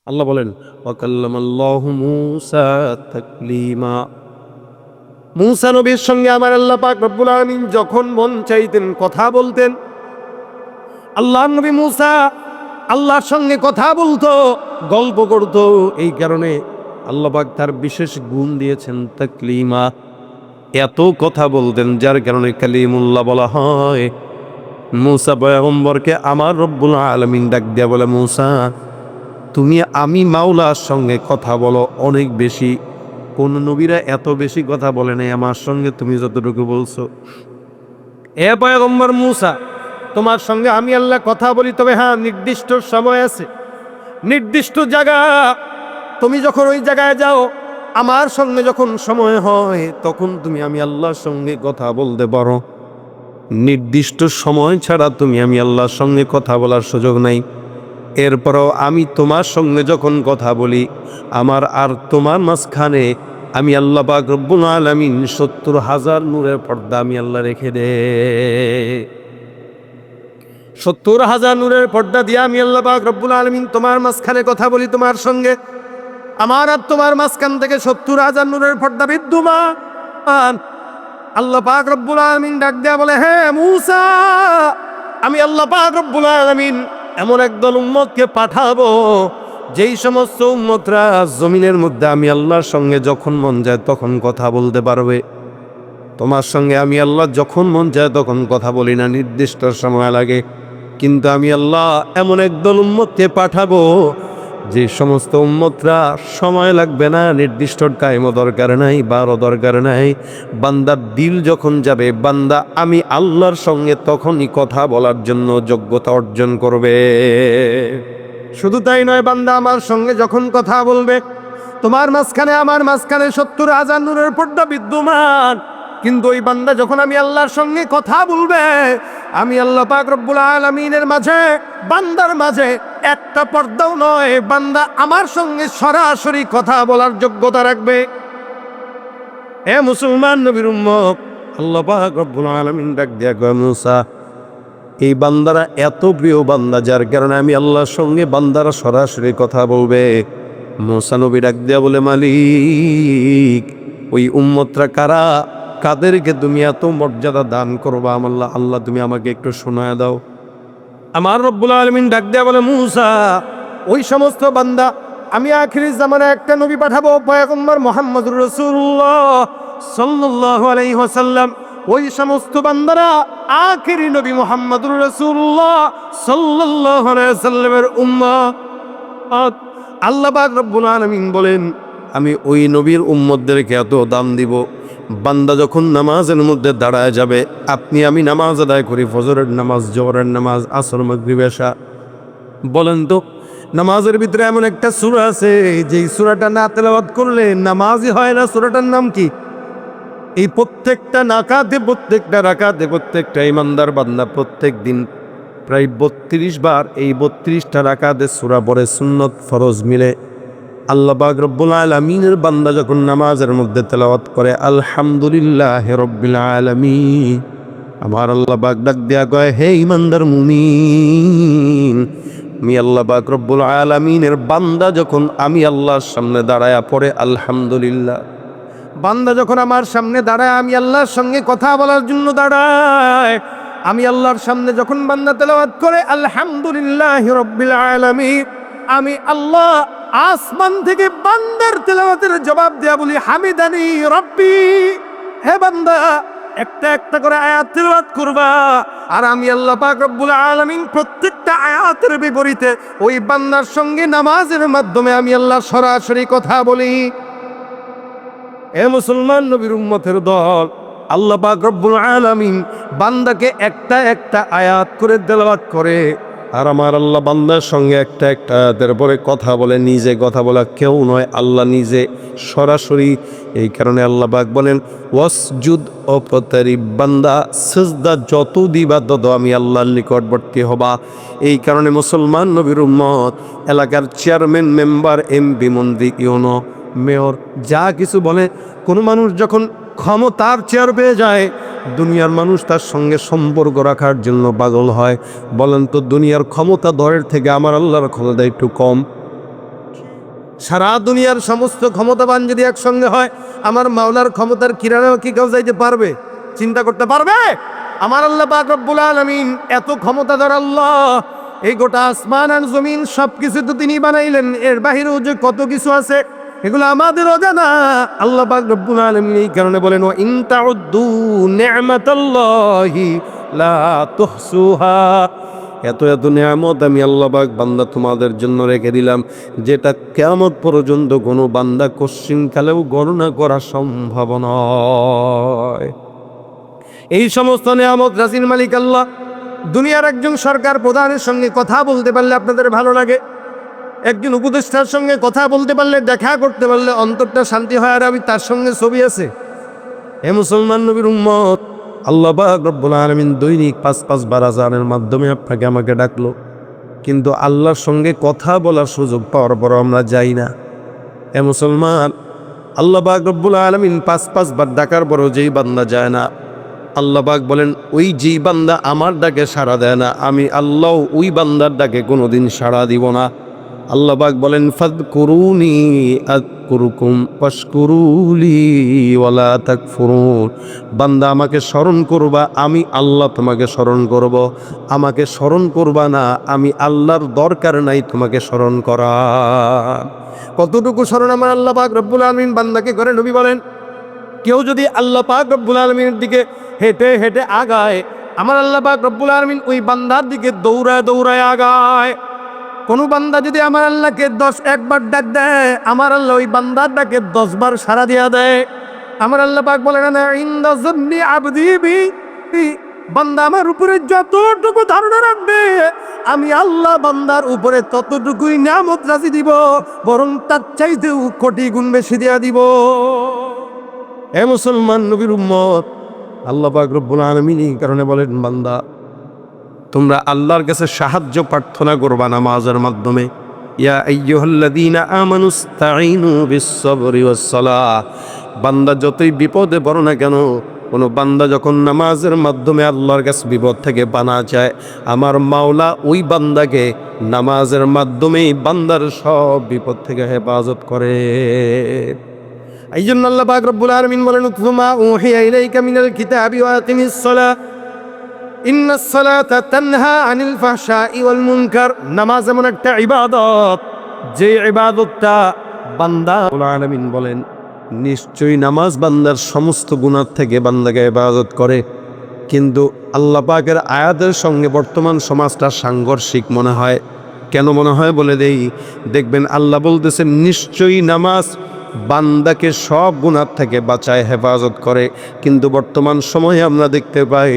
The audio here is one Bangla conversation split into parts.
আল্লাহ বলেন ওয়াকাল্লামাল্লাহু মূসা তাকলিমা। মূসা নবীর সঙ্গে আমার আল্লাহ পাক রব্বুল আলামিন যখন মন চাইতেন কথা বলতেন। আল্লাহ নবী মূসা আল্লাহর সঙ্গে কথা বলতো, গল্প করতো। এই কারণে আল্লাহ পাক তার বিশেষ গুণ দিয়েছেন তাকলিমা। এত কথা বলতেন যার কারণে কালিমুল্লাহ বলা হয়। মূসা পয়গম্বরকে আমার রব্বুল আলামিন ডাক দিয়া বলে, মূসা তুমি আমি মাওলার সঙ্গে কথা বলো অনেক বেশি। কোন নবীরা এত বেশি কথা বলে নাই আমার সঙ্গে তুমি যতটুকু বলছো। এ পয়গম্বর মূসা, তোমার সঙ্গে আমি আল্লাহ কথা বলি, তবে হ্যাঁ নির্দিষ্ট সময় আছে, নির্দিষ্ট জায়গা। তুমি যখন ওই জায়গায় যাও, আমার সঙ্গে যখন সময় হয়, তখন তুমি আমি আল্লাহর সঙ্গে কথা বলতে পারো। নির্দিষ্ট সময় ছাড়া তুমি আমি আল্লাহর সঙ্গে কথা বলার সুযোগ নাই। এরপরও আমি তোমার সঙ্গে যখন কথা বলি, আমার আর তোমার মাঝখানে আমি আল্লাহ পাক রব্বুল আলামিন ৭০,০০০ নূরের পর্দা আমি আল্লাহ রেখে দে। ৭০,০০০ নূরের পর্দা দিয়ে আমি আল্লাহ পাক রব্বুল আলামিন তোমার মাঝখানে কথা বলি তোমার সঙ্গে। আমার আর তোমার মাঝখান থেকে ৭০,০০০ নূরের পর্দা বিদ্যমান। আল্লাহ পাক রব্বুল আলামিন ডাক দেয়া বলে, হ্যাঁ মূসা, আমি আল্লাহ পাক রব্বুল আলামিন এমন একদল উম্মতকে পাঠাবো, যেই সমস্ত উম্মতরা জমিনের মধ্যে আমি আল্লাহর সঙ্গে যখন মন যায় তখন কথা বলতে পারবে। তোমার সঙ্গে আমি আল্লাহ যখন মন চায় তখন কথা বলি না, নির্দিষ্ট সময় লাগে। কিন্তু আমি আল্লাহ এমন একদল উম্মতকে পাঠাবো, যে সমস্ত উম্মতরা সময় লাগবে না, নির্দিষ্ট টাইমও দরকার নাই, বারও দরকার নাই। বান্দার দিল যখন যাবে, বান্দা আমি আল্লাহর সঙ্গে তখনই কথা বলার জন্য যোগ্যতা অর্জন করবে। শুধু তাই নয়, বান্দা আমার সঙ্গে যখন কথা বলবে, তোমার মাঝখানে আমার মাঝখানে ৭০,০০০ নূরের পর্দা বিদ্যমান। কিন্তু ওই বান্দা যখন আমি আল্লাহর সঙ্গে কথা বলবে, আমি আল্লাহ পাক রব্বুল আলামিনের মাঝে, বান্দার মাঝে একটা পর্দাও নয়, বান্দা আমার সঙ্গে সরাসরি কথা বলার যোগ্যতা রাখবে। হে মুসলমান নবীর উম্মত, আল্লাহ পাক রব্বুল আলামিন ডাক দিয়া কয়, মূসা এই বান্দারা এত প্রিয় বান্দা, যার কারণে আমি আল্লাহর সঙ্গে বান্দারা সরাসরি কথা বলবে। মূসা নবী ডাক দিয়া বলে, মালিক ওই উম্মতরা কারা, কাদেরকে তুমি এত মর্যাদা দান করবা আল্লাহ, আল্লাহ তুমি আমাকে একটু শোনায় দাও। আমার রব্বুল আলামিন ডাক দেয়া বলে, মূসা ওই সমস্ত বান্দা, আমি আখিরি জামানায় একটা নবী পাঠাবো, পয়গম্বর মুহাম্মদুর রাসূলুল্লাহ সাল্লাল্লাহু আলাইহি ওয়াসাল্লাম। ওই সমস্ত বান্দারা আখিরি নবী মুহাম্মদুর রাসূলুল্লাহ সাল্লাল্লাহু আলাইহি ওয়াসাল্লামের উম্মত। আল্লাহ পাক রব্বুল আলামিন বলেন, আমি ওই নবীর উম্মতদেরকে এত দাম দিব, বান্দা যখন নামাজের মধ্যে দাঁড়ায় যাবে, আপনি আমি নামাজ আদায় করি, ফজরের নামাজ, জোহরের নামাজ, আসর, মাগরিব, এশা। বলেন তো নামাজের ভিতরে এমন একটা সূরা আছে যেই সূরাটা না তেলাওয়াত করলে নামাজই হয় না। সূরাটার নাম কি? এই প্রত্যেকটা নাকাতে, প্রত্যেকটা রাকাতে, প্রত্যেকটা ইমানদার বান্দা প্রত্যেক দিন প্রায় ৩২ বার এই ৩২টা রাকাতে সূরা পড়ে, সুন্নত ফরজ মিলে। আল্লাহ পাক রব্বুল আলামিনের বান্দা যখন নামাজের মধ্যে তেলাওয়াত করে, আলহামদুলিল্লাহি রাব্বিল আলামিন, আমার আল্লাহ পাক ডাক দেয়া কয়, হে ইমানদার মুমিন, আমি আল্লাহ পাক রব্বুল আলামিনের বান্দা যখন আমি আল্লাহর সামনে দাঁড়ায়া পড়ে আলহামদুলিল্লাহ, বান্দা যখন আমার সামনে দাঁড়ায়, আমি আল্লাহর সঙ্গে কথা বলার জন্য দাঁড়ায়, আমি আল্লাহর সামনে যখন বান্দা তেলাওয়াত করে আলহামদুলিল্লাহি রাব্বিল আলামিন, আমি আল্লাহ আসমান থেকে বান্দার তেলাওয়াতের জবাব দেয়া বলি, হামিদানি রব্বি। হে বান্দা, একটা একটা করে আয়াত তেলাওয়াত করবা, আর আমি আল্লাহ পাক রব্বুল আলামিন প্রত্যেকটা আয়াতের বিপরীতে ওই বান্দার সঙ্গে নামাজের মাধ্যমে আমি আল্লাহ সরাসরি কথা বলি। এ মুসলমান নবীর উম্মতের দল, আল্লাহ পাক রব্বুল আলামিন বান্দাকে একটা একটা আয়াত করে তেলাওয়াত করে, আর আমার আল্লাহ বান্দার সঙ্গে একটা একটা আয়াতের পরে কথা বলে। নিজে কথা বলা কেউ নয়, আল্লাহ নিজে সরাসরি। এই কারণে আল্লাহ পাক বলেন, ওয়াসজুদ অপতারি, বান্দা সিজদা যত দিবা তত আমি আল্লাহর নিকটবর্তী হবা। এই কারণে মুসলমান নবীর উম্মত, এলাকার চেয়ারম্যান, মেম্বার, এমপি, মন্ত্রী, ইউনো, মেয়র যা কিছু বলে, কোনো মানুষ যখন ক্ষমতার চেয়ার পেয়ে যায়, দুনিয়ার মানুষ তার সঙ্গে সম্পর্ক রাখার জন্য পাগল হয়। বলেন তো দুনিয়ার ক্ষমতা দরের থেকে আমার আল্লাহর ক্ষমতা একটু কম? সারা দুনিয়ার সমস্ত ক্ষমতাবান যদি একসঙ্গে হয়, আমার মাওলার ক্ষমতার কিরানাও কি কেউ যাইতে পারবে? চিন্তা করতে পারবে? আমার আল্লাহ পাক রব্বুল আলামিন এত ক্ষমতাধর আল্লাহ, এই গোটা আসমান আর জমিন সবকিছু তো তিনি বানাইলেন, এর বাহিরেও যে কত কিছু আছে এগুলো আমাদের অজানা। আল্লাহ পাক রব্বুল আলামিন এই কারণে বলেন, ওয়া ইন তাউদ্দু নি'মাতাল্লাহি লা তুহসুহা। এত এত নিয়ামত আমি আল্লাহ পাক বান্দা তোমাদের জন্য রেখে দিলাম, যেটা কিয়ামত পর্যন্ত কোনো বান্দা কোশ্চিনকালেও গণনা করা সম্ভব নয়। এই সমস্ত নিয়ামত রাজির মালিক আল্লাহ। দুনিয়ার একজন সরকার প্রধানের সঙ্গে কথা বলতে পারলে আপনাদের ভালো লাগে, একজন উপদেষ্টার সঙ্গে কথা বলতে পারলে, দেখা করতে পারলে অন্তরটা শান্তি হয়। আর আমি তার সঙ্গে ছবি আছে। হে মুসলমান নবীর উম্মত, আল্লাহ পাক রব্বুল আলামিন দৈনিক 5 বার আযানের মাধ্যমে আপনাকে আমাকে ডাকলো, কিন্তু আল্লাহর সঙ্গে কথা বলার সুযোগ পাওয়ার পর আমরা যাই না। হে মুসলমান, আল্লাহ পাক রব্বুল আলামিন 5 বার ডাকার পরও যেই বান্দা যায় না, আল্লাহ পাক বলেন ওই যেই বান্দা আমার ডাকে সাড়া দেয় না, আমি আল্লাহ ওই বান্দার ডাকে কোনোদিন সাড়া দিব না। আল্লাহ পাক বলেন, ফাযকুরুনি আযকুরুকুম ওয়াশকুরুলি ওয়ালা তাকফুরুন। বান্দা আমাকে স্মরণ করবা, আমি আল্লাহ তোমাকে স্মরণ করব। আমাকে স্মরণ করবা না, আমি আল্লাহর দরকার নাই তোমাকে স্মরণ করা। কতটুকু স্মরণ আমার আল্লাহ পাক রব্বুল আলামিন বান্দাকে করে? নবী বলেন, কেউ যদি আল্লাহ পাক রব্বুল আলামিনের দিকে হেঁটে হেঁটে আগায়, আমার আল্লাহ পাক রব্বুল আলামিন ওই বান্দার দিকে দৌড়ায় দৌড়ায় আগায়। কোন বান্দা যদি আমার আল্লাহকে 1বার ডাক দেয়, আমার আল্লাহ ওই বান্দার ডাকে 10 বার সাড়া দিয়া দেয়। আমার আল্লাহ পাক বলেন, আনা ইনদা যন্নি আবদি বি। বান্দা আমার উপরে যতটুকু ধারণা রাখবে, আমি আল্লাহ বান্দার উপরে ততটুকুই নিয়ামত রাজি দিব, বরং তার চাইতেও কোটি গুণ বেশি দিয়া দিব। হে মুসলমান নবীর উম্মত, আল্লাহ পাক রব্বুল আলামিন এই কারণে বলেন, বান্দা তোমরা আল্লাহর কাছে সাহায্য প্রার্থনা করবা নামাজের মাধ্যমে। ইয়া আইয়ুহাল্লাযীনা আমানুস্তাঈনু বিস-সাবরি ওয়াস-সালাহ। বান্দা যতই বিপদে পড়ো না কেন, কোনো বান্দা যখন নামাজের মাধ্যমে আল্লাহর কাছে বিপদ থেকে পানা চায়, আমার মাওলা ওই বান্দাকে নামাজের মাধ্যমেই বান্দার সব বিপদ থেকে হেফাজত করে। এই জন্য আল্লাহ পাক রব্বুল আলামিন বলেন, উতলু মা উহিয়া ইলাইকা মিনাল কিতাবি ওয়া আকিমিস-সালাহ ইন্নাস সালাতা তানহা আনিল ফাহশাই ওয়াল মুনকার। নামাজ এমন একটা ইবাদত, যে ইবাদতটা বান্দা আলামিন বলেন নিশ্চয়ই নামাজ বান্দার সমস্ত গুনাহ থেকে বান্দাকে ইবাদত করে। কিন্তু আল্লাহ পাকের আয়াতের সঙ্গে বর্তমান সমাজটা সাংঘর্ষিক মনে হয়। কেন মনে হয় বলে দেই। দেখবেন আল্লাহ বলতেছেন নিশ্চয়ই নামাজ বান্দাকে সব গুনাহ থেকে বাঁচায়, হেফাজত করে। কিন্তু বর্তমান সময়ে আমরা দেখতে পাই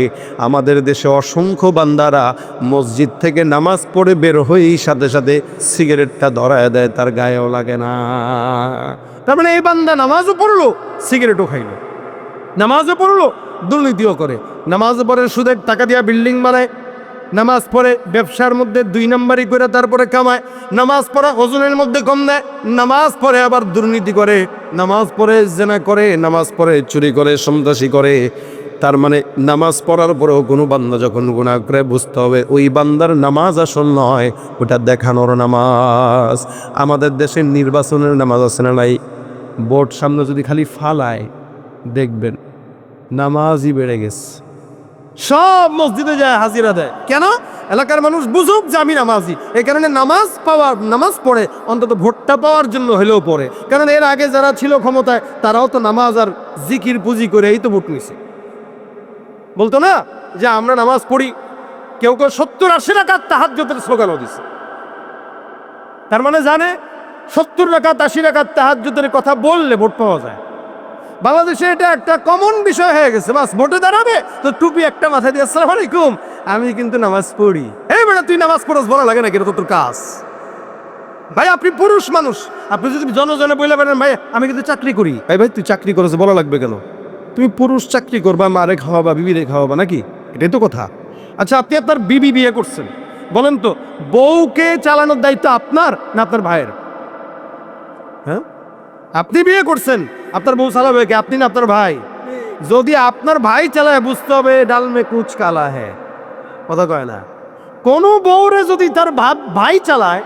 আমাদের দেশে অসংখ্য বান্দারা মসজিদ থেকে নামাজ পড়ে বের হয়েই সাথে সাথে সিগারেটটা ধরায় দেয়, তার গায়েও লাগে না। তার মানে এই বান্দা নামাজও পড়লো, সিগারেটও খাইলো, নামাজও পড়লো, দুর্নীতিও করে। নামাজও পড়ে সুদের টাকা দিয়া বিল্ডিং বানায়, নামাজ পড়ে ব্যবসার মধ্যে 2 নম্বরই করে তারপরে কামায়, নামাজ পড়া ওজনের মধ্যে কম দেয়, নামাজ পড়ে আবার দুর্নীতি করে, নামাজ পড়ে জেনা করে, নামাজ পড়ে চুরি করে, সন্ত্রাসী করে। তার মানে নামাজ পড়ার পরেও কোনো বান্দা যখন গুনাহ করে, বুঝতে হবে ওই বান্দার নামাজ আসল নয়, ওটা দেখানোর নামাজ। আমাদের দেশের নির্বাচনের নামাজ আছে না নাই? ভোট সামনে যদি খালি ফালায়, দেখবেন নামাজই বেড়ে গেছে। সব মসজিদে যায় হাজিরা দেয়। কেন? এলাকার মানুষ বুঝুক যে আমি নামাজি। এই কারণে নামাজ পড়ে, অন্তত ভোটটা পাওয়ার জন্য হলেও পড়ে। কারণ এর আগে যারা ছিল ক্ষমতায়, তারাও তো নামাজ আর জিকির পুঁজি করে এই তো ভোট নিছে। বলতো না যে আমরা নামাজ পড়ি, কেউ কেউ 70-80 রাকাত তাহাজ্জুদের স্লোগানও দিছে। তার মানে জানে 70 রাকাত 80 রাকাত তাহাজ্জুদের কথা বললে ভোট পাওয়া যায়। বাংলাদেশে এটা একটা কমন বিষয় হয়ে গেছে। বাস ভোটে দাঁড়াবে তো টুপি একটা মাথায় দিয়ে আসসালামু আলাইকুম, আমি কিন্তু নামাজ পড়ি। এই বেটা তুই নামাজ পড়াস বলা লাগে না, কিন্তু তোর কাজ ভাই, আপনি পুরুষ মানুষ, আপনি যদি জনজনে বলে বেড়েন ভাই আমি কিন্তু চাকরি করি, ভাই তুই চাকরি করেছে বলা লাগবে কেন? তুমি পুরুষ চাকরি করবা, মারে খাওয়াবা, বিবিরে খাওয়াবা নাকি? এটাই তো কথা। আচ্ছা, আপনি আপনার বিবি বিয়ে করছেন, বলেন তো বউকে চালানোর দায়িত্ব আপনার না আপনার ভাইয়ের? হ্যাঁ, আপনি বিয়ে করছেন, আপনার বউ চালাবে কি, আপনি না আপনার ভাই? যদি আপনার ভাই চালায়, বুঝতে হবে ডাল মে কুচ কালা হ্যাঁ, কথা কয় না। কোন বউরে যদি তার ভাই চালায়,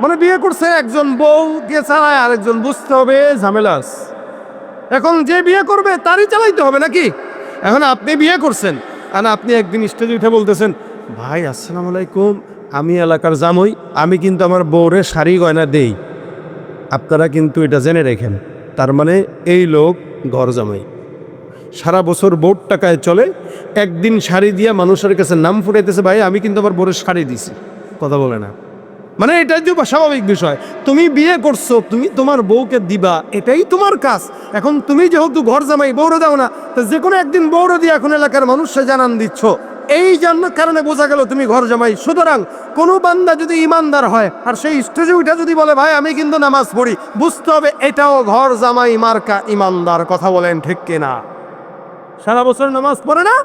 মানে বিয়ে করছে একজন বউ কে চালায়, আরেকজন বুঝতে হবে ঝামেলাস। এখন যে বিয়ে করবে তারই চালাইতে হবে নাকি? এখন আপনি বিয়ে করছেন আর আপনি একদিন স্টেজে উঠে বলতেছেন, ভাই আসসালামু আলাইকুম, আমি এলাকার জামই, আমি কিন্তু আমার বউরে শাড়ি গয়না দেই, আপনারা কিন্তু এটা জেনে রেখেন। তার মানে এই লোক ঘর জামাই, সারা বছর বউর টাকায় চলে, একদিন শাড়ি দিয়া মানুষের কাছে নাম ফুটাইতেছে, ভাই আমি কিন্তু আমার বউরের শাড়ি দিছি, কথা বলে না। মানে এটাই তো স্বাভাবিক বিষয়। তুমি বিয়ে করছো, তুমি তোমার বউকে দিবা, এটাই তোমার কাজ। এখন তুমি যেহেতু ঘর জামাই, বউরে দাও না, তো যে কোনো একদিন বউরে দিয়ে এখন এলাকার মানুষকে জানান দিচ্ছ, এই জন্য কারণে বোঝা গেল তুমি ঘর জামাই। সুতরাং কোনো বান্দা যদি ইমানদার হয় আর সেই স্টেজে উঠে যদি বলে ভাই আমি কিন্তু নামাজ পড়ি, বুঝতে হবে এটাও ঘর জামাই মার্কা ইমানদার, কথা বলেন ঠিক কিনা? সারা বছর নামাজ পড়ে না,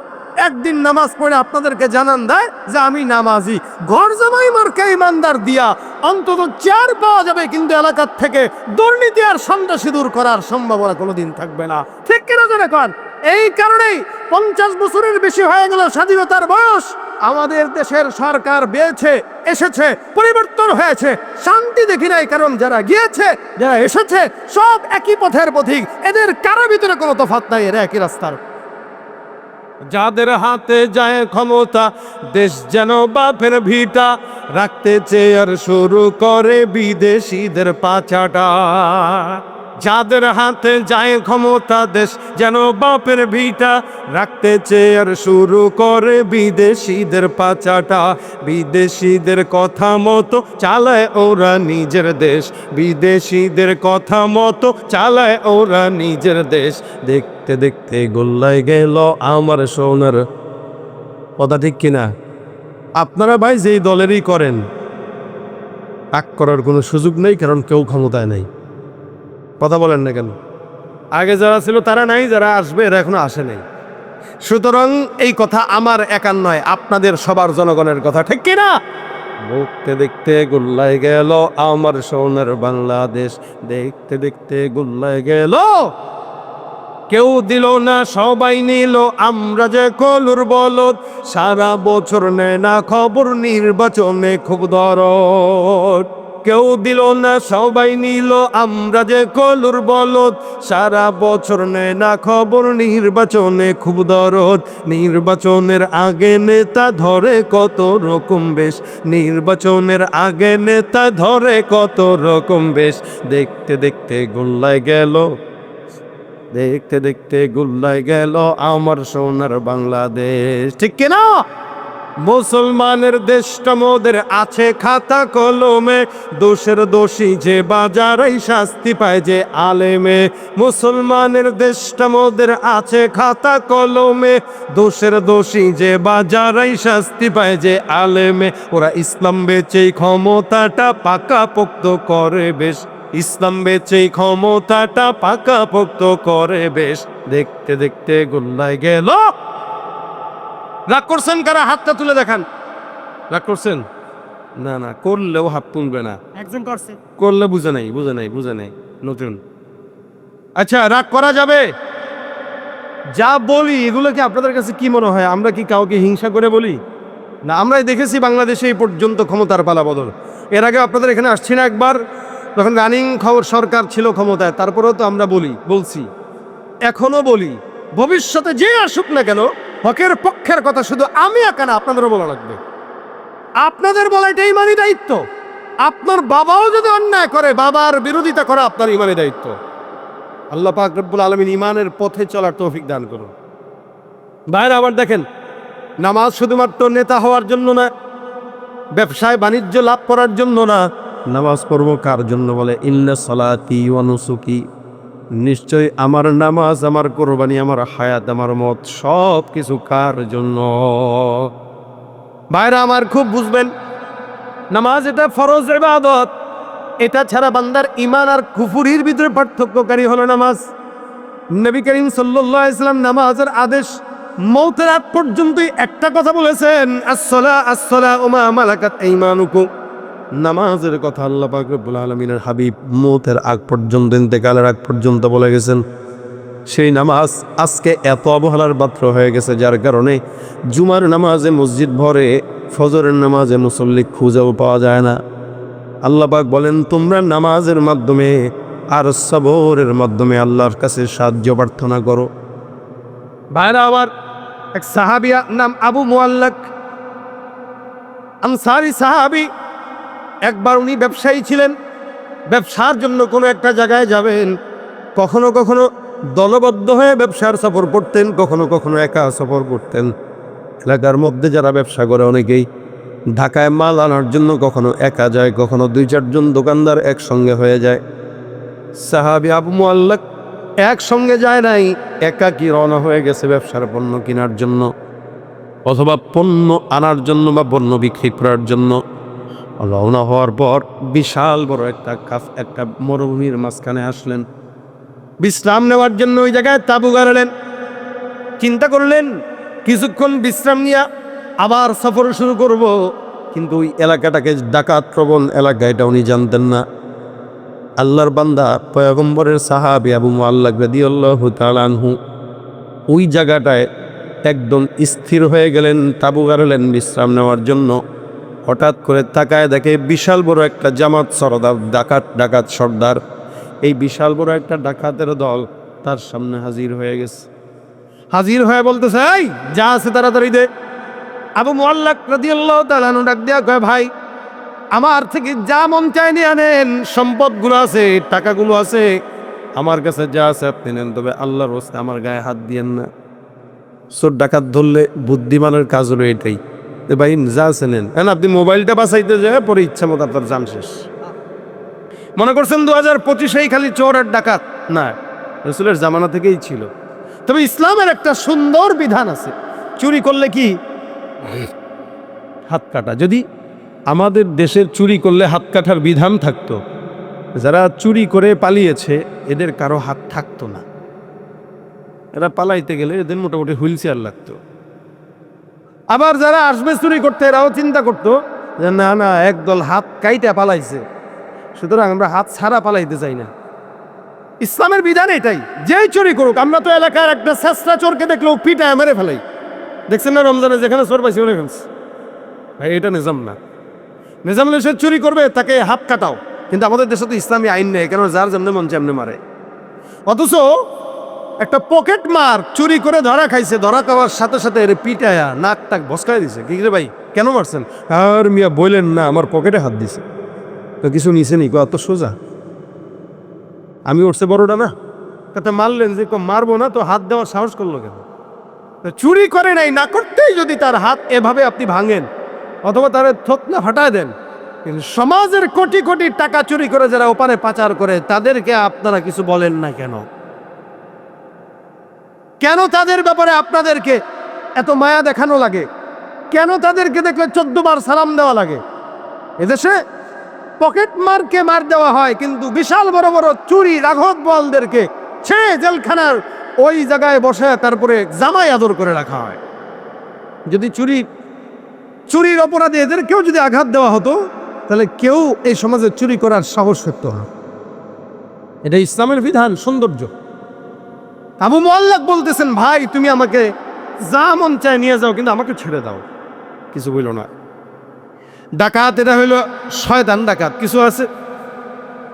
একদিন নামাজ পড়ে আপনাদেরকে জানান দেয় যে আমি নামাজি, ঘর জামাই মার্কা ইমানদার দিয়া অন্তত 4 পাওয়া যাবে, কিন্তু এলাকার থেকে দুর্নীতি আর সন্ত্রাসী দূর করার সম্ভাবনা কোনোদিন থাকবে না, ঠিক কিনা জোরে কন? এই কারণেই 50 বছরের বেশি হয়ে গেল স্বাধীনতার বয়স, আমাদের দেশের সরকার বেড়েছে, এসেছে, পরিবর্তন হয়েছে, শান্তি দেখি নাই। কারণ যারা গিয়েছে, যারা এসেছে, সব একই পথের পথিক, এদের কারো ভিতরে কোনো তফাৎ নাই, এরা একই রাস্তার। যাদের হাতে যায় ক্ষমতা, দেশ যেন বাপের ভিটা, রাখতে চেয়ার শুরু করে বিদেশিদের পাচাটা। যাদের হাতে যায় ক্ষমতা, দেশ যেন বাপের ভিটা, রাখতে চেয়ার শুরু করে বিদেশিদের পাচাটা। বিদেশিদের কথা মতো চালায় ওরা নিজের দেশ, বিদেশিদের কথা মতো চালায় ওরা নিজের দেশ। দেখতে দেখতে গোল্লায় গেল আমার সোনার, কথা ঠিক কিনা? আপনারা ভাই যেই দলেরই করেন, রাগ করার কোনো সুযোগ নেই, কারণ কেউ ক্ষমতায় নেই। কথা বলেন না কেন? আগে যারা ছিল তারা নাই, যারা আসবে এরা এখনো আসে নাই। সুতরাং এই কথা আমার একার নয়, আপনাদের সবার জনগণের কথা, ঠিক কিনা? দেখতে দেখতে গোল্লায় গেল আমার সোনার বাংলাদেশ, দেখতে দেখতে গোল্লায় গেল, কেউ দিল না সবাই নিল, আমরা যে কলুর বলদ, সারা বছর নেয় না খবর, নির্বাচনে খুব দরদ। কেউ দিল না সবাই নিল, আমরা যে কলুর বলদ, সারা বছর নেয় না খবর, নির্বাচনে খুব দরদ। নির্বাচনের আগে নেতা ধরে কত রকম বেশ, নির্বাচনের আগে নেতা ধরে কত রকম বেশ। দেখতে দেখতে গোল্লায় গেল, দেখতে দেখতে গোল্লায় গেল আমার সোনার বাংলাদেশ, ঠিক কিনা? মুসলমানের দেশটা মোদের আছে খাতা কলমে, দোষের দোষী যে বাজারেই শাস্তি পায় যে আলেমে। মুসলমানের দেশটা মোদের আছে খাতা কলমে, দোষের দোষী যে বাজারেই শাস্তি পায় যে আলেমে। ওরা ইসলাম বেচেই ক্ষমতাটা পাকাপোক্ত করে বেশ, ইসলাম বেচেই ক্ষমতাটা পাকাপোক্ত করে বেশ। দেখতে দেখতে গোল্লায় গেল। রাগ করছেন কারা? হাতটা তুলে দেখান। রাগ করছেন? না না, করলেও হাত তুলবে না। একজন করছে। করলে বুঝে নাই, বুঝে নাই, বুঝে নাই, নতুন। আচ্ছা, রাগ করা যাবে? যা বলি এগুলো কি আপনাদের কাছে কি মনে হয় আমরা কি কাউকে হিংসা করে বলি? না, আমরাই দেখেছি বাংলাদেশে এই পর্যন্ত ক্ষমতার পালা বদল। এর আগে আপনাদের এখানে আসছি না একবার, তখন রানিং সরকার ছিল ক্ষমতায়, তারপরেও তো আমরা বলছি, এখনো বলি, ভবিষ্যতে যে আসুক না কেন, হকের পক্ষের কথা শুধু আমি একা না, আপনাদেরও বলা লাগবে। আপনাদের বলা এটা ইমানি দায়িত্ব। আপনার বাবাও যদি অন্যায় করে, বাবার বিরোধিতা করা আপনার ইমানি দায়িত্ব। আল্লাহ পাক রব্বুল আলামিন ইমানের পথে চলার তৌফিক দান করুন। বাইরে আবার দেখেন, নামাজ শুধুমাত্র নেতা হওয়ার জন্য না, ব্যবসায় বাণিজ্য লাভ করার জন্য না, নামাজ পড়বো কার জন্য? বলে ইন্না সালাতি ওয়া নুসুকি, নিশ্চয় আমার নামাজ, আমার কোরবানি, আমার হায়াত, আমার মত সব কিছু কার জন্য? ভাইরা আমার খুব বুঝবেন, নামাজ এটা ফরজ ইবাদত। এটা ছাড়া বান্দার ইমান আর কুফরির ভিতরে পার্থক্যকারী হলো নামাজ। নবী করিম সাল্লাল্লাহু আলাইহি ওয়াসাল্লাম নামাজের আদেশ মওতের আগ পর্যন্তই একটা কথা বলেছেন, আসসালা আসসালা ওমা মালাকাত আইমানুকুম। নামাজের কথা আল্লাহ পাক রব্বুল আলামিনের হাবিব মওতের আগ পর্যন্ত, ইন্তেকালের আগ পর্যন্ত বলে গেছেন। সেই নামাজ আজকে এত অবহেলার পাত্র হয়ে গেছে, যার কারণে জুমার নামাজে মসজিদ ভরে, ফজরের নামাজে মুসল্লি খুঁজেও পাওয়া যায় না। আল্লাহ পাক বলেন তোমরা নামাজের মাধ্যমে আর সবরের মাধ্যমে আল্লাহর কাছে সাহায্য প্রার্থনা করো। ভাইরা আবার এক সাহাবিয়া নাম আবু মুআল্লাক আনসারী সাহাবী, একবার উনি ব্যবসায়ী ছিলেন। ব্যবসার জন্য কোনো একটা জায়গায় যাবেন, কখনো কখনো দলবদ্ধ হয়ে ব্যবসার সফর করতেন, কখনো কখনো একা সফর করতেন। এলাকার মধ্যে যারা ব্যবসা করে অনেকেই ঢাকায় মাল আনার জন্য কখনো একা যায়, কখনো 2-4 জন দোকানদার একসঙ্গে হয়ে যায়। সাহাবী আবু মুআল্লাক একসঙ্গে যায় নাই, একাকী রওনা হয়ে গেছে ব্যবসার পণ্য কেনার জন্য অথবা পণ্য আনার জন্য বা পণ্য বিক্রি করার জন্য। রওনা হওয়ার পর বিশাল বড় একটা মরুভূমির মাঝখানে আসলেন। বিশ্রাম নেওয়ার জন্য ওই জায়গায় তাঁবু গাড়লেন। চিন্তা করলেন কিছুক্ষণ বিশ্রাম নিয়ে আবার সফর শুরু করব, কিন্তু ওই এলাকাটাকে ডাকাত প্রবণ এলাকা, এটা উনি জানতেন না। আল্লাহর বান্দা পয়গম্বরের সাহাবী আবু মুআল্লাক রাদিয়াল্লাহু তাআলা আনহু ওই জায়গাটায় একদম স্থির হয়ে গেলেন, তাঁবু গাড়লেন বিশ্রাম নেওয়ার জন্য। হঠাৎ করে তাকায় দেখে বিশাল বড় একটা জামাত সরদার, ডাকাত সর্দার, এই বিশাল বড় একটা ডাকাতের দল তার সামনে হাজির হয়ে গেছে। হাজির হয়ে বলতেছে, এই যা আছে তাড়াতাড়ি দে। আবু মুআল্লাক রাদিয়াল্লাহু তাআলা আনহু ডাক দিয়া কয়, ভাই আমার থেকে যা মন চায় নিয়ে আনেন, সম্পদগুলো আছে, টাকাগুলো আছে, আমার কাছে যা আছে আপনি নেন, তবে আল্লাহর রাস্তে আমার গায়ে হাত দিয়েন না। চোর ডাকাত ধরলে বুদ্ধিমানের কাজ হলো এটাই, ভাই যা আছে নেন। আপনি মোবাইলটা বাঁচাইতে যায় পরে ইচ্ছা মতো আপনার জান শেষ। মনে করছেন 2025-এই খালি চোর আর ডাকাত? না, রাসূলের জামানা থেকেই ছিল। তবে ইসলামের একটা সুন্দর বিধান আছে, চুরি করলে কি হাত কাটা। যদি আমাদের দেশের চুরি করলে হাত কাটার বিধান থাকতো, যারা চুরি করে পালিয়েছে এদের কারো হাত থাকতো না। এরা পালাইতে গেলে এদের মোটামুটি হুইল চেয়ার লাগতো। আবার যারা আসবে চুরি করতে, এরাও চিন্তা করতো যে না না, একদল হাত কাইটা পালাইছে, সুতরাং আমরা হাত ছাড়া পালাইতে চাই না। ইসলামের বিধান এটাই, যেই চুরি করুক। আমরা তো এলাকার একটা শেষরা চোরকে দেখলেও পিটায় মেরে ফেলাই, দেখছেন না রমজানে যেখানে চোর পাইছি মেরে ফেলছে। ভাই এটা নিজাম না, নিজাম হলে সে চুরি করবে তাকে হাত কাটাও, কিন্তু আমাদের দেশে তো ইসলামী আইন নেই, কেন যার যেমনি মন যেমনি মারে। অথচ একটা পকেট মার চুরি করে ধরা খাইছে, ধরা খাওয়ার সাথে সাথে এর পিটায়া নাক টাক ভস্কাই দিছে। কি রে ভাই কেন মারছেন? আর মিয়া বললেন না, আমার পকেটে হাত দিছে। তো কিছু নিছে নি? অত সোজা, আমি উঠছে বড়টা না, তাতে মারলেন যে মারবো না, তো হাত দেওয়ার সাহস করলো কেন? চুরি করে নাই, না করতেই যদি তার হাত এভাবে আপনি ভাঙেন অথবা তার থতনা ফাটায় দেন, কিন্তু সমাজের কোটি কোটি টাকা চুরি করে যারা ওপারে পাচার করে তাদেরকে আপনারা কিছু বলেন না কেন? কেন তাদের ব্যাপারে আপনাদেরকে এত মায়া দেখানো লাগে? কেন তাদেরকে দেখলে 14 বার সালাম দেওয়া লাগে? এদেশে পকেট মারকে মার দেওয়া হয়, কিন্তু বিশাল বড় বড় চুরি রাঘব বলদেরকে সে জেলখানার ওই জায়গায় বসে তারপরে জামাই আদর করে রাখা হয়। যদি চুরির অপরাধে এদেরকেও যদি আঘাত দেওয়া হতো, তাহলে কেউ এই সমাজে চুরি করার সাহস করত না। এটা ইসলামের বিধান, সৌন্দর্য। আবু মুআল্লাক বলতেছেন, ভাই তুমি আমাকে যা মন চায় নিয়ে যাও, কিন্তু আমাকে ছেড়ে দাও। কিছু বলল না। ডাকাত এটা হইল শয়তান ডাকাত। কিছু আছে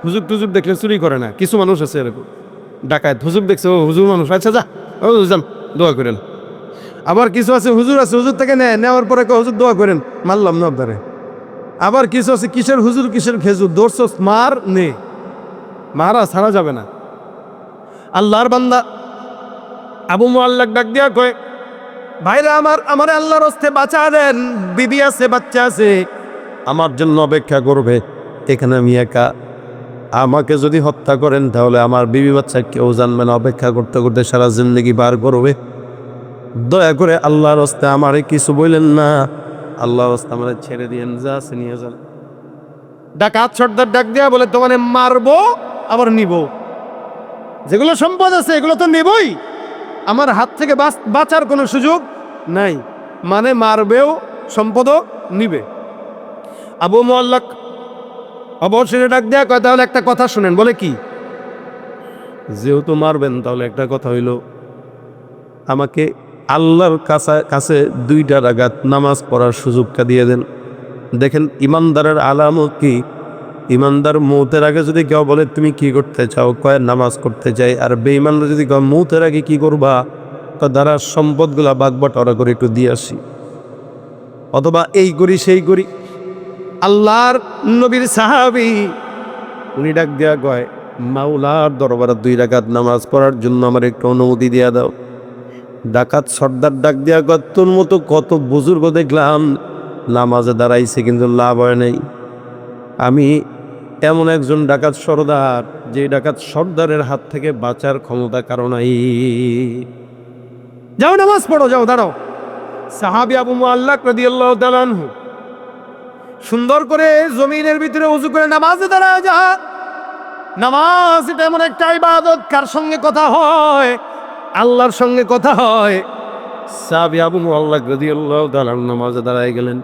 হুজুর টুজুর দেখলে চুরি করে না, কিছু মানুষ আছে এরকম ডাকাত। হুজুর দেখছে, ও হুজুর মানুষ, আচ্ছা যা যান দোয়া করেন। আবার কিছু আছে হুজুর থেকে নেওয়ার পরে হুজুর দোয়া করেন, মারলাম না আপনারে। আবার কিছু আছে কিসের হুজুর কিসের খেজুর, দৌড়ছস মার নে, মারা ছাড়া যাবে না। আল্লাহর বান্দা আবু মুআল্লাক ডাক দিয়া কয়, ভাইরা আমার আল্লাহর রাস্তায় বাঁচা দেন, বিবি আছে বাচ্চা আছে, আমার জন্য অপেক্ষা করবে, এখানে আমি একা। আমাকে যদি হত্যা করেন তাহলে আমার বিবি বাচ্চা কেউ জানবে না, অপেক্ষা করতে করতে সারা জিন্দগি পার করবে। দয়া করে আল্লাহর রাস্তায় আমারে কিছু বললেন না, আল্লাহর রাস্তায় আমারে ছেড়ে দিয়েন, যা আছে নিয়ে যান। ডাকাত সর্দার ডাক দিয়া বলে, তোমারে মারবো আবার নিব, যেগুলো সম্পদ আছে এগুলো তো নেবই, আমার হাত থেকে বাঁচার কোনো সুযোগ নাই, মানে মারবেও সম্পদও নিবে। আবু মুআল্লাক অবশেষে ডাক দেয়া কয়, তাহলে একটা কথা শুনেন। বলে কি? যেহেতু মারবেন তাহলে একটা কথা হইল, আমাকে আল্লাহর কাছে 2 রাকাত নামাজ পড়ার সুযোগটা দিয়ে দেন। দেখেন ইমানদারের আলামত কি, ইমানদার মৌতের আগে যদি কেউ বলে তুমি কি করতে চাও, কয় নামাজ করতে চাই। আর বেঈমানরা যদি কয় মৌতের আগে কি করবা, তো দ্বারা সম্পদগুলা বাগবাটোয়ারা করে একটু দিয়ে আসি, অথবা এই করি সেই করি। আল্লাহর নবীর সাহাবী উনি ডাক দেয়া কয়, মাওলার দরবারে 2 রাকাত নামাজ পড়ার জন্য আমার একটু অনুমতি দিয়া দাও। ডাকাত সর্দার ডাক দেয়া কয়, তোর মতো কত বুজুর্গ দেখলাম নামাজে দাঁড়াইছে কিন্তু লাভ হয় নাই। আমি এমন একজন ডাকাত সর্দার, যে ডাকাত সর্দারের হাত থেকে বাঁচার ক্ষমতা কারো নাই। যাও নামাজ পড়ো, যাও দাঁড়াও। সাহাবী আবু মুআল্লাক রাদিয়াল্লাহু তাআলা আনহু সুন্দর করে জমিনের ভিতরে ওযু করে নামাজে দাঁড়ায় যা। নামাজ এটা এমন একটা ইবাদত, কার সঙ্গে কথা হয়? আল্লাহর সঙ্গে কথা হয়। সাহাবী আবু মুআল্লাক রাদিয়াল্লাহু তাআলা নামাজে দাঁড়ায় গেলেন।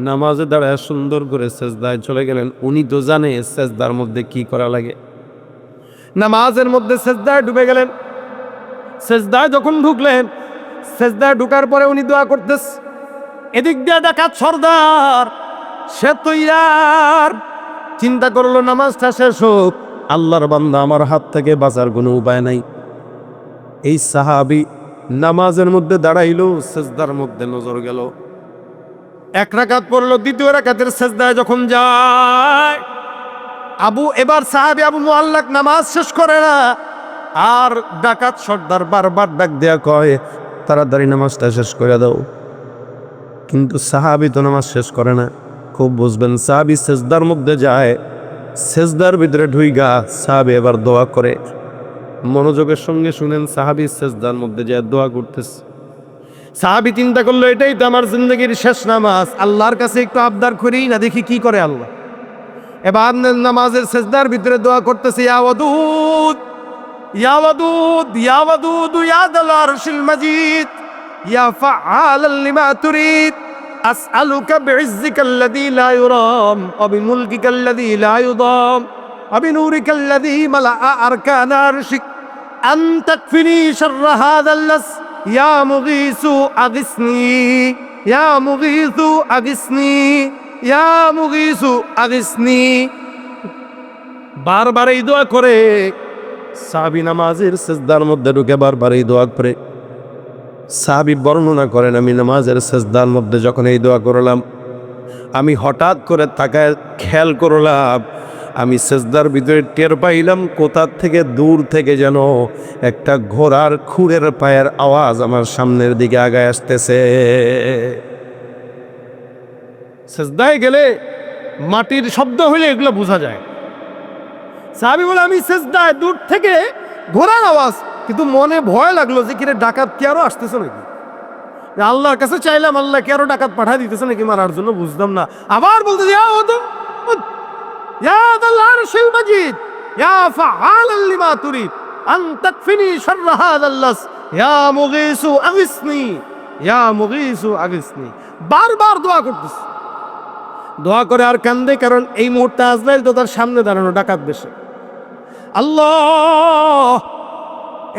নামাজে দাঁড়ায় সুন্দর করে সেজদায় চলে গেলেন। উনি তো জানে সেজদার মধ্যে কি করা লাগে। নামাজের মধ্যে সেজদায় ডুবে গেলেন। সেজদায় যখন ঢুকলেন, সেজদায় ঢুকার পরে উনি দোয়া করতেছে। এদিক দিয়ে ডাকাত সর্দার সে তো ইয়ার চিন্তা করলো নামাজটা শেষ হোক, আল্লাহর বান্দা আমার হাত থেকে বাঁচার কোনো উপায় নাই। এই সাহাবী নামাজের মধ্যে দাঁড়াইলো, সেজদার মধ্যে নজর গেল। 1 রাকাত পড়লো, 2য় রাকাতের সেজদায় যখন যায়, এবার সাহাবী আবু মুআল্লাক নামাজ শেষ করে না। আর ডাকাত সর্দার বারবার ডাক দেয়া কয়, তাড়াতাড়ি নামাজটা শেষ করে দাও। কিন্তু সাহাবী তো নামাজ শেষ করে না। খুব বুঝবেন, সাহাবী সেজদার মধ্যে যায়, সেজদার ভিতরে ঢুইগা সাহাবী এবার দোয়া করে। মনোযোগের সঙ্গে শুনেন, সাহাবী সেজদার মধ্যে যায় দোয়া করতেছে। সাহাবী চিন্তা করলো, এটাই তো আমার জিন্দগির শেষ নামাজ, আল্লাহর কাছে একটু আবদার করি না, দেখি কি করে আল্লাহ। এবার নামাজের সেজদার ভিতরে দোয়া করতেছে, ইয়া ওয়াদুদ ইয়া ওয়াদুদ ইয়া ওয়াদুদ ইয়া যাল আরশিল মাজিদ ইয়া ফাআলাল লিমা তুরিদ আসআলুকা বিইজ্জিকাল্লাযী লা ইউরাম ওয়া বিমুলকিকাল্লাযী লা ইউদাম ওয়া বিনূরিকাল্লাযী মালাআ আরকানা আরশিক আন তাকফিনি শাররা হাযাল লাস ইয়া মুগীসু আগিসনি ইয়া মুগীসু আগিসনি ইয়া মুগীসু আগিসনি। বারবার এই দোয়া করে সাহাবী নামাজের সেজদার মধ্যে ঢুকে বারবার এই দোয়া করে। সাহাবী বর্ণনা করেন, আমি নামাজের সেজদার মধ্যে যখন এই দোয়া করলাম, আমি হঠাৎ করে তাকায় খেয়াল করলাম, আমি সেজদার ভিতরে টের পাইলাম কোথা থেকে দূর থেকে যেন একটা ঘোড়ার খুরের পায়ের আওয়াজ আমার সামনের দিকে আগায় আসতেছে। সেজদায় গেলে মাটির শব্দ হইলে এগুলো বোঝা যায়। সাহাবী বলে, আমি সেজদায় দূর থেকে ঘোড়ার আওয়াজ, কিন্তু মনে ভয় লাগলো যে কিরে ডাকাত কি আরো আসতেছে নাকি। আল্লাহর কাছে চাইলাম, আল্লাহ কি আরো ডাকাত পাঠা দিতেছে নাকি মারার জন্য, বুঝলাম না। আবার বলতে ইয়া যাল আরশিল মাজিদ ইয়া ফাআলাল লিমা তুরিদ আন তাকফিনি শাররা হাযাল লাস ইয়া মুগীসু আগিসনি ইয়া মুগীসু আগিসনি। বারবার দোয়া করতেছে। দোয়া করে আর কান্দে, কারণ এই মুহূর্তে আজরাইল তো তার সামনে দাঁড়ানো, ডাকাত বেশে। আল্লাহ,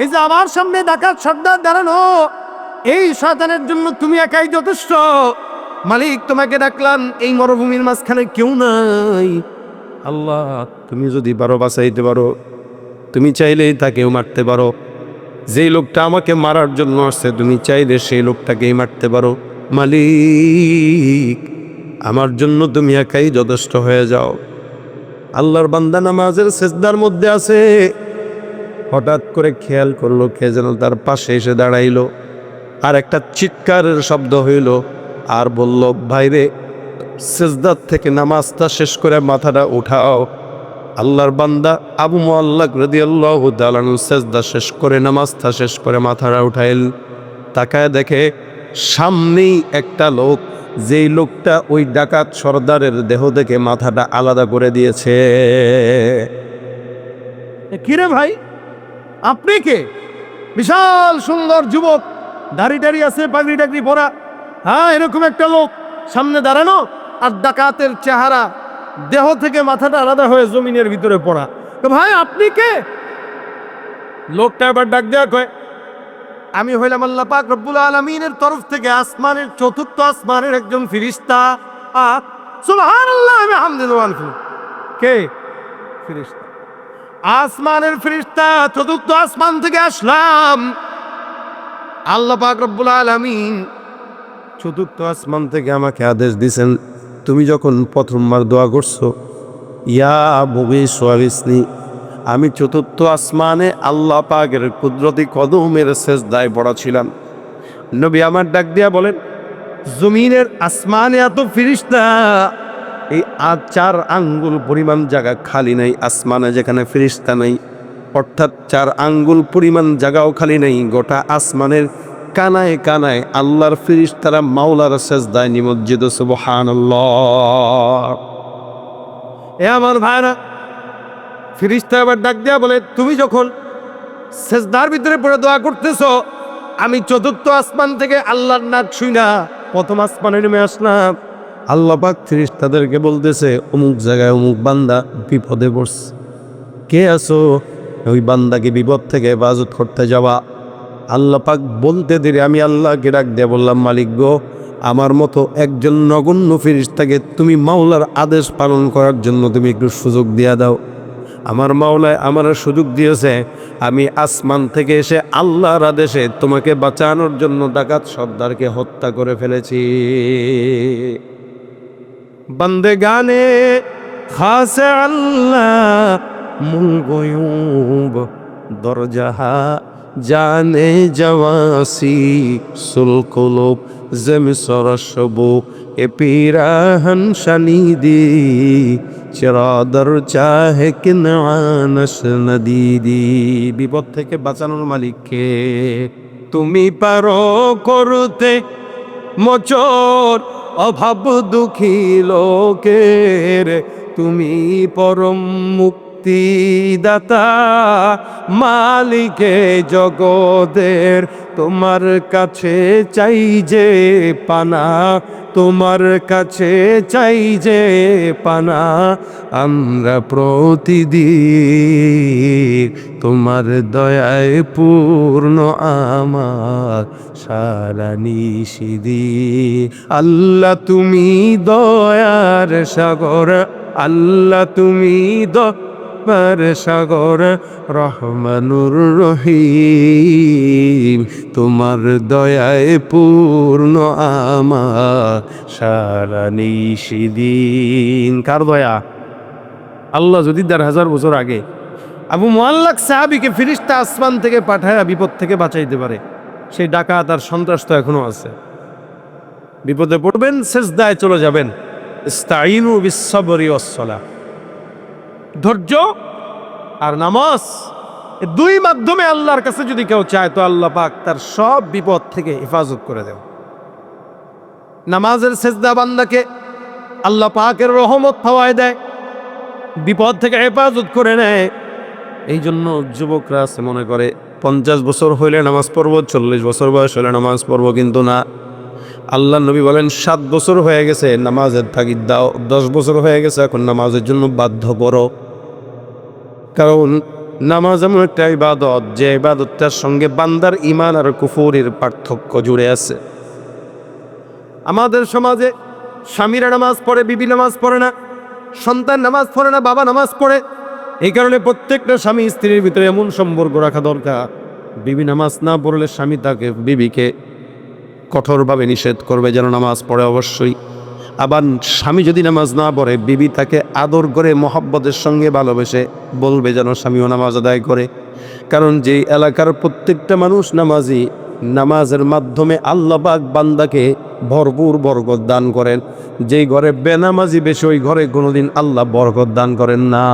এই যে আমার সামনে ডাকাত সর্দার দাঁড়ানো, এই শয়তানের জন্য তুমি একাই যথেষ্ট। মালিক, তোমাকে ডাকলাম, এই মরুভূমির মাঝখানে কেউ নাই। আল্লাহ, তুমি যদি পারো বাঁচাইতে পারো, তুমি চাইলেই তাকেও মারতে পারো। যেই লোকটা আমাকে মারার জন্য আসছে, তুমি চাইলে সেই লোকটাকেই মারতে পারো। মালিক, আমার জন্য তুমি একাই যথেষ্ট হয়ে যাও। আল্লাহর বান্দা নামাজের সেজদার মধ্যে আছে, হঠাৎ করে খেয়াল করলো কে যেন তার পাশে এসে দাঁড়াইলো। আর একটা চিৎকারের শব্দ হইল, আর বলল, ভাইরে, সেজদার থেকে নামাজটা শেষ করে মাথাটা উঠাও। আল্লাহর বান্দা আবু মুআল্লাক রাদিয়াল্লাহু তাআলা সেজদা শেষ করে নামাজটা শেষ করে মাথাটা উঠাইল। তাকায় দেখে সামনেই একটা লোক, যেই লোকটা ওই ডাকাত সর্দারের দেহ থেকে মাথাটা আলাদা করে দিয়েছে। কিরে ভাই, আপনি কে? বিশাল সুন্দর যুবক, দাড়ি টাড়ি আছে, পাগড়ি টাগড়ি পরা। হ্যাঁ, এরকম একটা লোক সামনে দাঁড়ানো, আর ডাকাতের চেহারা, দেহ থেকে মাথাটা আলাদা হয়ে জমিনের ভিতরে পড়া। তো ভাই, আপনি কে? লোকটা এবার ডাক দেয়া কয়, আমি হইলাম আল্লাহ পাক রব্বুল আলামিনের তরফ থেকে আসমানের 4র্থ আসমানের একজন ফেরেশতা। সুবহানাল্লাহ, আমি হামদুলিল্লাহ। কে? ফেরেশতা। আসমানের ফেরেশতা, চতুর্থ আসমান থেকে আসলাম। আল্লাহ পাক রব্বুল আলামিন চতুর্থ আসমান থেকে আমাকে আদেশ দিয়েছেন, তুমি যখন প্রথমবার দোয়া করছো, ইয়া মুগি সোয়াবিসনি, আমি চতুর্থ আসমানে আল্লাহ পাকের কুদরতি কদমের সেজদায় পড়া ছিলাম। নবী আমার ডাক দিয়া বলেন, জমিনের আসমানে এত ফেরেশতা, এই 4 আঙ্গুল পরিমাণ জায়গা খালি নাই আসমানে, যেখানে ফেরেশতা নাই, অর্থাৎ 4 আঙ্গুল পরিমাণ জায়গাও খালি নেই। গোটা আসমানের কানায় কানায় আল্লাহর ফেরেশতারা মাওলার সেজদায় নিমজ্জিত। সুবহানাল্লাহ। এ আমার ভাইরা, ফেরেশতা আবার ডাক দিয়া বলে, তুমি যখন সেজদার ভিতরে পড়ে দোয়া করতেছো, আমি চতুর্থ আসমান থেকে আল্লাহর নাক শুইনা প্রথম আসমানে নেমে আসলাম। আল্লাহ পাক ফেরেশতাদেরকে বলতেছে, অমুক জায়গায় অমুক বান্দা বিপদে পড়ছে, কে আছো? ওই বান্দাকে বিপদ থেকে হেফাজত করতে যাওয়া। আল্লাহ পাক বলতে দেরি আমি আল্লাহকে ডাক দিয়ে বললাম, মালিক গো, আমার মতো একজন নগণ্য ফেরেশতাকে তুমি মাওলার আদেশ পালন করার জন্য তুমি একটু সুযোগ দিয়া দাও। আমার মাওলায় আমার সুযোগ দিয়েছে, আমি আসমান থেকে এসে আল্লাহর আদেশে তোমাকে বাঁচানোর জন্য ডাকাত সর্দারকে হত্যা করে ফেলেছি। বন্দে গানে খাসে আল্লাহ মুল গয়ুব দরজাহা জানে জওয়াসি সুলকুলুব জম সরসবু এ পিরাহন শনিদি চিরাদর চাহে কিনানস নদীদি। বিপদ থেকে বাঁচানোর মালিককে তুমি পারো করতে মোচন অভাব দুঃখী লোকের, তুমি পরম মুক্তিদাতা মালিকে জগতের। তোমার কাছে চাই যে পানা, তোমার কাছে চাই যে পানা, আমরা প্রতিদিন তোমার দয়ায় পূর্ণ আমার সারা নিশিদিন। আল্লাহ তুমি দয়ার সাগর, আল্লাহ তুমি দয়ার সাগর, রহমানুর রহিম, তোমার দয়ায় পূর্ণ আমার সারা নিশিদিন। কার দয়া? আল্লাহ যদি ১,৫০০ বছর আগে আবু মুআল্লাক সাহাবীকে ফেরেশতা আসমান থেকে পাঠায় বিপদ থেকে বাঁচাইতে পারে, সেই ডাকাত আর সন্ত্রাস তো এখনো আছে। বিপদে পড়বেন, সেজদায় চলে যাবেন। ইস্তাঈনু বিস-সাবরি ওয়াস-সালাহ, ধৈর্য আর নামাজ, এই 2 মাধ্যমে আল্লাহর কাছে যদি কেউ চায় তো আল্লাহ পাক তার সব বিপদ থেকে হেফাজত করে দেন। নামাজের সেজদা বান্দাকে আল্লাহ পাকের রহমত পাওয়ায় দেয়, বিপদ থেকে হেফাজত করে নেয়। এই জন্য যুবকরা আছে মনে করে 50 বছর হইলে নামাজ পড়বো, 40 বছর বয়স হইলে নামাজ পড়বো, কিন্তু না। আল্লাহ নবী বলেন 7 বছর হয়ে গেছে নামাজের তাগিদ দাও, 10 বছর হয়ে গেছে এখন নামাজের জন্য বাধ্য করো। কারণ নামাজ এমন একটা ইবাদত, যে ইবাদতটার সঙ্গে বান্দার ঈমান আর কুফরের পার্থক্য জুড়ে আছে। আমাদের সমাজে স্বামীরা নামাজ পড়ে, বিবি নামাজ পড়ে না, সন্তান নামাজ পড়ে না, বাবা নামাজ পড়ে। এই কারণে প্রত্যেকটা স্বামী স্ত্রীর ভিতরে এমন সম্পর্ক রাখা দরকার, বিবি নামাজ না পড়লে স্বামী তাকে বিবিকে কঠোরভাবে নিষেধ করবে যেন নামাজ পড়ে অবশ্যই। আবার স্বামী যদি নামাজ না পড়ে, বিবি তাকে আদর করে মহব্বতের সঙ্গে ভালোবেসে বলবে যেন স্বামীও নামাজ আদায় করে। কারণ যে এলাকার প্রত্যেকটা মানুষ নামাজি, নামাজের মাধ্যমে আল্লাহ পাক বান্দাকে ভরপুর বরকত দান করেন। যেই ঘরে বেনামাজি বেশি, ওই ঘরে কোনোদিন আল্লাহ বরকত দান করেন না।